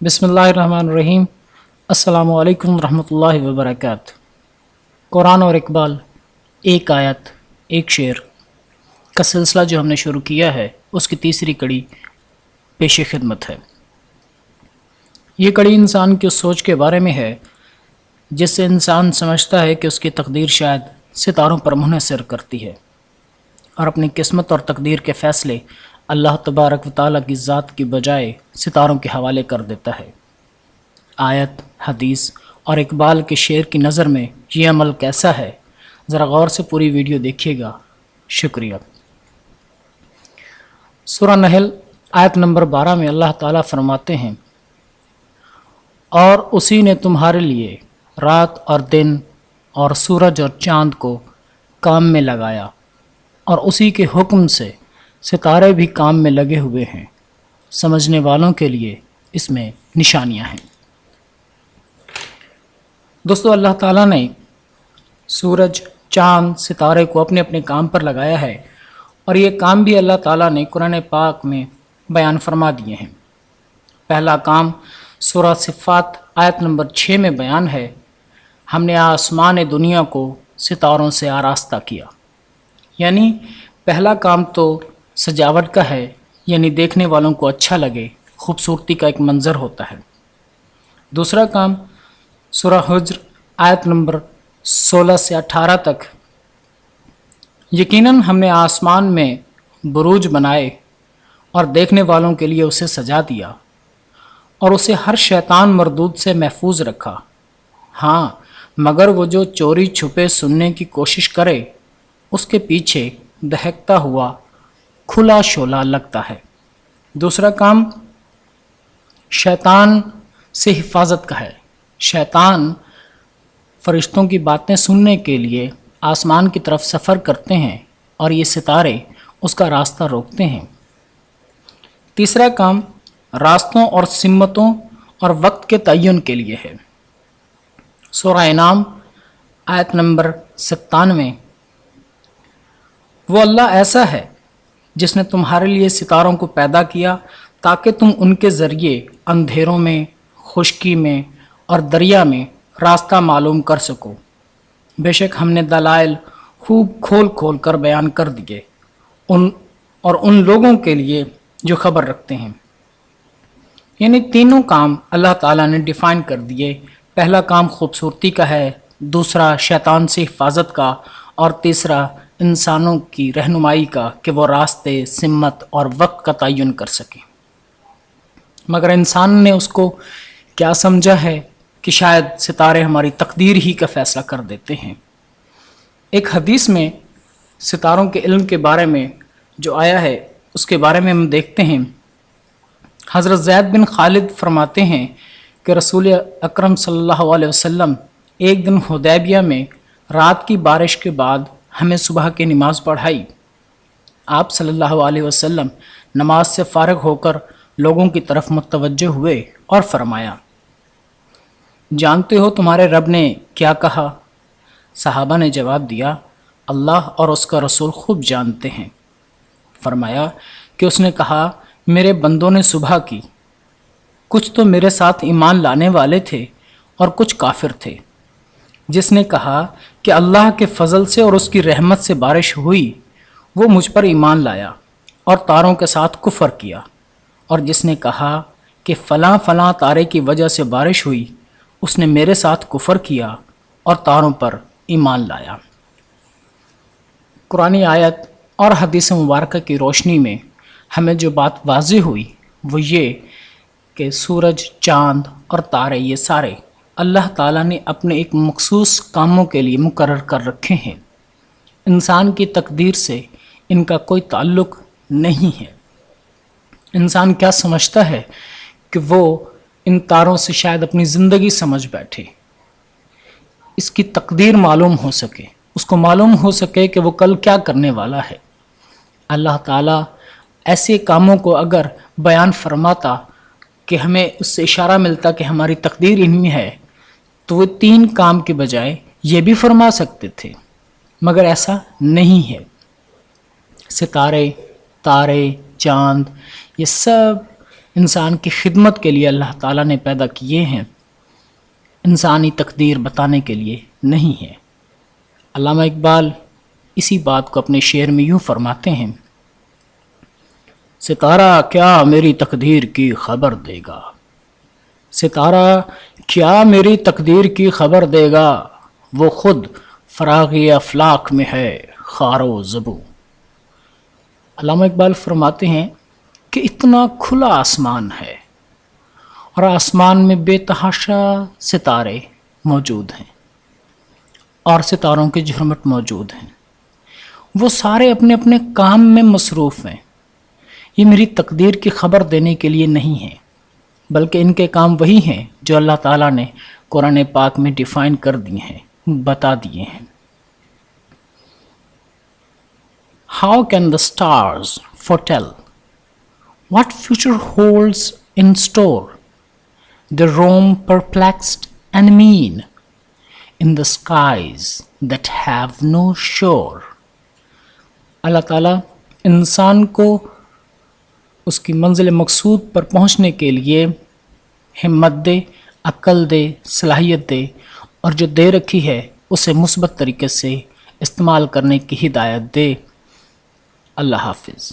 بسم اللہ الرحمن الرحیم۔ السلام علیکم ورحمۃ اللہ وبرکاتہ۔ قرآن اور اقبال، ایک آیت ایک شعر کا سلسلہ جو ہم نے شروع کیا ہے اس کی تیسری کڑی پیش خدمت ہے۔ یہ کڑی انسان کی اس سوچ کے بارے میں ہے جس سے انسان سمجھتا ہے کہ اس کی تقدیر شاید ستاروں پر منحصر کرتی ہے اور اپنی قسمت اور تقدیر کے فیصلے اللہ تبارک و تعالیٰ کی ذات کی بجائے ستاروں کے حوالے کر دیتا ہے۔ آیت، حدیث اور اقبال کے شعر کی نظر میں یہ عمل کیسا ہے، ذرا غور سے پوری ویڈیو دیکھیے گا۔ شکریہ۔ سورہ نحل آیت نمبر 12 میں اللہ تعالیٰ فرماتے ہیں، اور اسی نے تمہارے لیے رات اور دن اور سورج اور چاند کو کام میں لگایا، اور اسی کے حکم سے ستارے بھی کام میں لگے ہوئے ہیں، سمجھنے والوں کے لیے اس میں نشانیاں ہیں۔ دوستو، اللہ تعالیٰ نے سورج، چاند، ستارے کو اپنے اپنے کام پر لگایا ہے، اور یہ کام بھی اللہ تعالیٰ نے قرآن پاک میں بیان فرما دیے ہیں۔ پہلا کام سورہ صفات آیت نمبر 6 میں بیان ہے، ہم نے آسمان دنیا کو ستاروں سے آراستہ کیا۔ یعنی پہلا کام تو سجاوٹ کا ہے، یعنی دیکھنے والوں کو اچھا لگے، خوبصورتی کا ایک منظر ہوتا ہے۔ دوسرا کام سورہ حجر آیت نمبر 16 سے 18 تک، یقیناً ہم نے آسمان میں بروج بنائے اور دیکھنے والوں کے لیے اسے سجا دیا اور اسے ہر شیطان مردود سے محفوظ رکھا، ہاں مگر وہ جو چوری چھپے سننے کی کوشش کرے اس کے پیچھے دہکتا ہوا کھلا شعلہ لگتا ہے۔ دوسرا کام شیطان سے حفاظت کا ہے۔ شیطان فرشتوں کی باتیں سننے کے لیے آسمان کی طرف سفر کرتے ہیں اور یہ ستارے اس کا راستہ روکتے ہیں۔ تیسرا کام راستوں اور سمتوں اور وقت کے تعین کے لیے ہے۔ سورہ انعام آیت نمبر 97، وہ اللہ ایسا ہے جس نے تمہارے لیے ستاروں کو پیدا کیا تاکہ تم ان کے ذریعے اندھیروں میں، خشکی میں اور دریا میں راستہ معلوم کر سکو۔ بے شک ہم نے دلائل خوب کھول کھول کر بیان کر دیے ان لوگوں کے لیے جو خبر رکھتے ہیں۔ یعنی تینوں کام اللہ تعالیٰ نے ڈیفائن کر دیے۔ پہلا کام خوبصورتی کا ہے، دوسرا شیطان سے حفاظت کا، اور تیسرا انسانوں کی رہنمائی کا کہ وہ راستے، سمت اور وقت کا تعین کر سکیں۔ مگر انسان نے اس کو کیا سمجھا ہے کہ شاید ستارے ہماری تقدیر ہی کا فیصلہ کر دیتے ہیں۔ ایک حدیث میں ستاروں کے علم کے بارے میں جو آیا ہے اس کے بارے میں ہم دیکھتے ہیں۔ حضرت زید بن خالد فرماتے ہیں کہ رسول اکرم صلی اللہ علیہ وسلم ایک دن حدیبیہ میں رات کی بارش کے بعد ہمیں صبح کی نماز پڑھائی۔ آپ صلی اللہ علیہ وسلم نماز سے فارغ ہو کر لوگوں کی طرف متوجہ ہوئے اور فرمایا، جانتے ہو تمہارے رب نے کیا کہا؟ صحابہ نے جواب دیا، اللہ اور اس کا رسول خوب جانتے ہیں۔ فرمایا کہ اس نے کہا، میرے بندوں نے صبح کی، کچھ تو میرے ساتھ ایمان لانے والے تھے اور کچھ کافر تھے۔ جس نے کہا کہ اللہ کے فضل سے اور اس کی رحمت سے بارش ہوئی، وہ مجھ پر ایمان لایا اور تاروں کے ساتھ کفر کیا، اور جس نے کہا کہ فلاں فلاں تارے کی وجہ سے بارش ہوئی، اس نے میرے ساتھ کفر کیا اور تاروں پر ایمان لایا۔ قرآنی آیت اور حدیث مبارکہ کی روشنی میں ہمیں جو بات واضح ہوئی وہ یہ کہ سورج، چاند اور تارے یہ سارے اللہ تعالیٰ نے اپنے ایک مخصوص کاموں کے لیے مقرر کر رکھے ہیں۔ انسان کی تقدیر سے ان کا کوئی تعلق نہیں ہے۔ انسان کیا سمجھتا ہے کہ وہ ان تاروں سے شاید اپنی زندگی سمجھ بیٹھے، اس کی تقدیر معلوم ہو سکے، اس کو معلوم ہو سکے کہ وہ کل کیا کرنے والا ہے۔ اللہ تعالیٰ ایسے کاموں کو اگر بیان فرماتا کہ ہمیں اس سے اشارہ ملتا کہ ہماری تقدیر ان میں ہے، تو وہ 3 کام کے بجائے یہ بھی فرما سکتے تھے، مگر ایسا نہیں ہے۔ ستارے، تارے، چاند، یہ سب انسان کی خدمت کے لیے اللہ تعالیٰ نے پیدا کیے ہیں، انسانی تقدیر بتانے کے لیے نہیں ہے۔ علامہ اقبال اسی بات کو اپنے شعر میں یوں فرماتے ہیں: ستارہ کیا میری تقدیر کی خبر دے گا، ستارہ کیا میری تقدیر کی خبر دے گا، وہ خود فراغِ افلاک میں ہے خار و زبو۔ علامہ اقبال فرماتے ہیں کہ اتنا کھلا آسمان ہے اور آسمان میں بے تحاشا ستارے موجود ہیں اور ستاروں کے جھرمٹ موجود ہیں، وہ سارے اپنے اپنے کام میں مصروف ہیں۔ یہ میری تقدیر کی خبر دینے کے لیے نہیں ہے، بلکہ ان کے کام وہی ہیں جو اللہ تعالیٰ نے قرآن پاک میں ڈیفائن کر دیے ہیں، بتا دیے ہیں۔ How can the stars foretell what future holds in store? They roam perplexed and mean in the skies that have no shore. اللہ تعالیٰ انسان کو اس کی منزل مقصود پر پہنچنے کے لیے ہمت دے، عقل دے، صلاحیت دے، اور جو دے رکھی ہے اسے مثبت طریقے سے استعمال کرنے کی ہدایت دے۔ اللہ حافظ۔